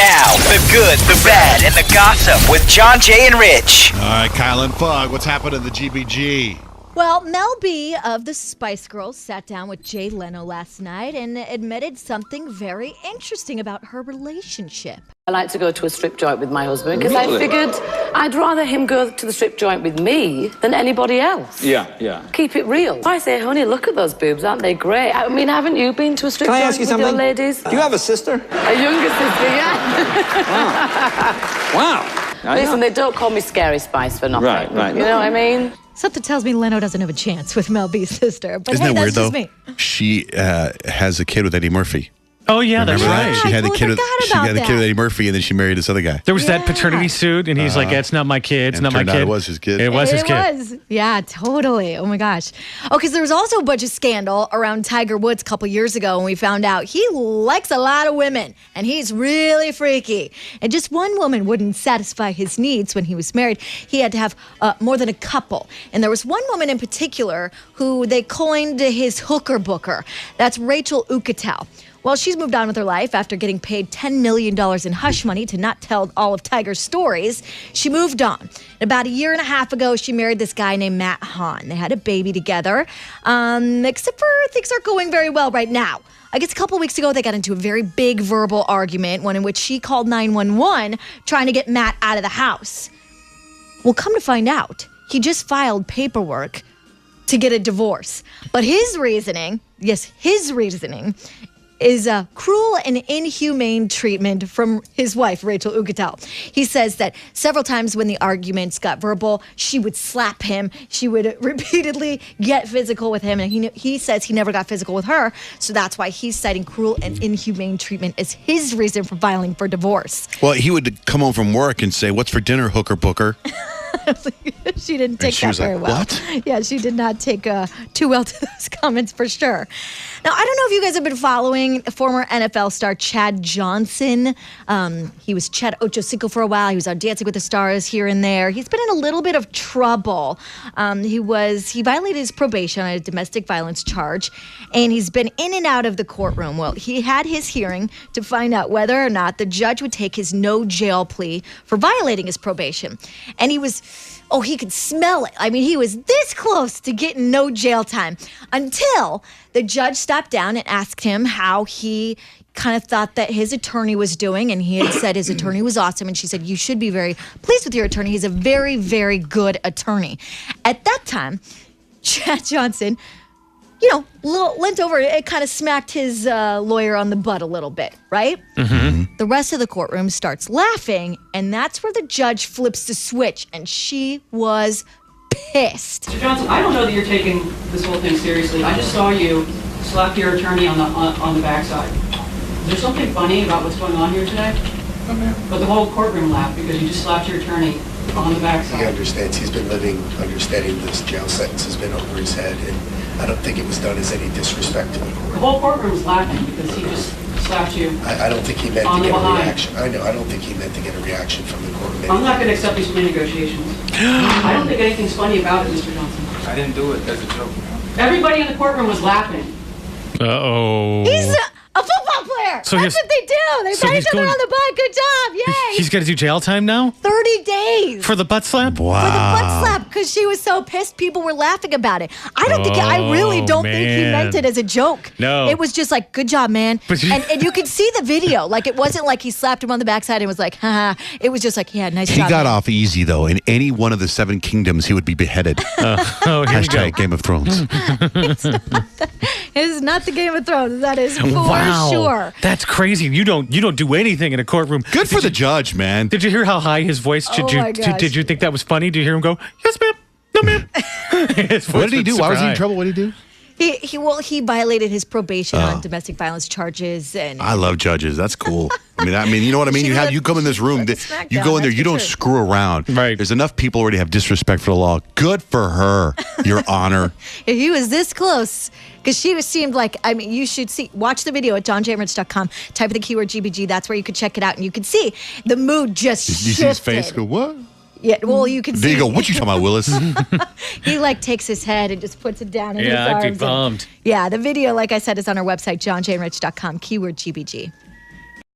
Now, the good, the bad, and the gossip with John, Jay, and Rich. All right, Kyle and Fug, what's happened in the GBG? Well, Mel B of the Spice Girls sat down with Jay Leno last night and admitted something very interesting about her relationship. I like to go to a strip joint with my husband because I figured I'd rather him go to the strip joint with me than anybody else. Yeah. Keep it real. I say, honey, look at those boobs, aren't they great? I mean, haven't you been to a strip Can I joint ask you with something? your ladies? Do you have a sister? A younger sister, yeah. Wow. Listen, they don't call me Scary Spice for nothing. Right. You know what I mean? Something tells me Leno doesn't have a chance with Mel B's sister. But Isn't hey, that that's weird, just though? me. She has a kid with Eddie Murphy. Oh, yeah, that's Remember right. that? She had I a kid with forgot she about had a kid that. with Eddie Murphy, and then she married this other guy. There was that Yeah. paternity suit, and he's like, it's not my kid. It's And not my turned out kid. it was his kid. It was his kid. It was. Yeah, totally. Oh, my gosh. Oh, because there was also a bunch of scandal around Tiger Woods a couple years ago when we found out he likes a lot of women, and he's really freaky. And just one woman wouldn't satisfy his needs when he was married. He had to have more than a couple. And there was one woman in particular who they coined his hooker booker. That's Rachel Uchitel. Well, she's moved on with her life after getting paid $10 million in hush money to not tell all of Tiger's stories. She moved on. About a year and a half ago, she married this guy named Matt Hahn. They had a baby together, except for things aren't going very well right now. I guess a couple weeks ago, they got into a very big verbal argument, one in which she called 911 trying to get Matt out of the house. Well, come to find out, he just filed paperwork to get a divorce. But his reasoning is cruel and inhumane treatment from his wife, Rachel Uchitel. He says that several times when the arguments got verbal, she would slap him. She would repeatedly get physical with him. And he says he never got physical with her. So that's why he's citing cruel and inhumane treatment as his reason for filing for divorce. Well, he would come home from work and say, "What's for dinner, hooker booker?" She didn't take she that was very like, well. "What?" Yeah, she did not take too well to those comments for sure. Now, I don't know if you guys have been following former NFL star Chad Johnson. He was Chad Ochocinco for a while. He was on Dancing with the Stars here and there. He's been in a little bit of trouble. He violated his probation on a domestic violence charge, and he's been in and out of the courtroom. Well, he had his hearing to find out whether or not the judge would take his no jail plea for violating his probation. And he could smell it. I mean, he was this close to getting no jail time until the judge stopped down and asked him how he kind of thought that his attorney was doing. And he had said his attorney was awesome. And she said, you should be very pleased with your attorney. He's a very, very good attorney. At that time, Chad Johnson, leant over, it kind of smacked his lawyer on the butt a little bit, right? Mm-hmm. The rest of the courtroom starts laughing, and that's where the judge flips the switch, and she was pissed. Mr. Johnson, I don't know that you're taking this whole thing seriously. I just saw you slap your attorney on the backside. Is there something funny about what's going on here today? No, ma'am. But the whole courtroom laughed because you just slapped your attorney on the backside. He understands. He's been living understanding this jail sentence has been over his head, and I don't think it was done as any disrespect to him. The whole courtroom was laughing because he just slapped you. I don't think he meant on to the get a behind. reaction. I know. I don't think he meant to get a reaction from the court. I'm not going to accept these plea negotiations. I don't think anything's funny about it, Mr. Johnson. I didn't do it as a joke. Everybody in the courtroom was laughing. Uh-oh. He's a football player. So That's what they do. They pat each other on the butt. Good job. Yay. He's got to do jail time now? 30 days. For the butt slap? Wow. For the butt slap, because she was so pissed, people were laughing about it. I really don't think he meant it as a joke. No. It was just like, good job, man. But and you could see the video. Like, it wasn't like he slapped him on the backside and was like, haha. It was just like, yeah, nice He job. got man. off easy, though. In any one of the 7 kingdoms, he would be beheaded. Oh, here we go. Hashtag Game of Thrones. It is not the Game of Thrones. That is for Wow. sure. That's crazy. You don't do anything in a courtroom. Good for the judge, man. Did you hear how high his voice? my gosh. Did you think that was funny? Did you hear him go, yes, ma'am? No, ma'am. What did he do? Why was he in trouble? What did he do? He violated his probation on domestic violence charges, and I love judges. That's cool. I mean, you know what I mean? You come in this room, you go in there, you don't screw around. Right. There's enough people already have disrespect for the law. Good for her, Your Honor. if he was this close, because seemed like, I mean, you should watch the video at johnjamrich.com, type in the keyword GBG, that's where you could check it out, and you could see the mood just Did you see shifted. his face go, what? Yeah, well, you can see. There you go. What you talking about, Willis? He takes his head and just puts it down in his Yeah, arms. I'd be bummed. Yeah, the video, like I said, is on our website, johnjamrich.com, keyword GBG.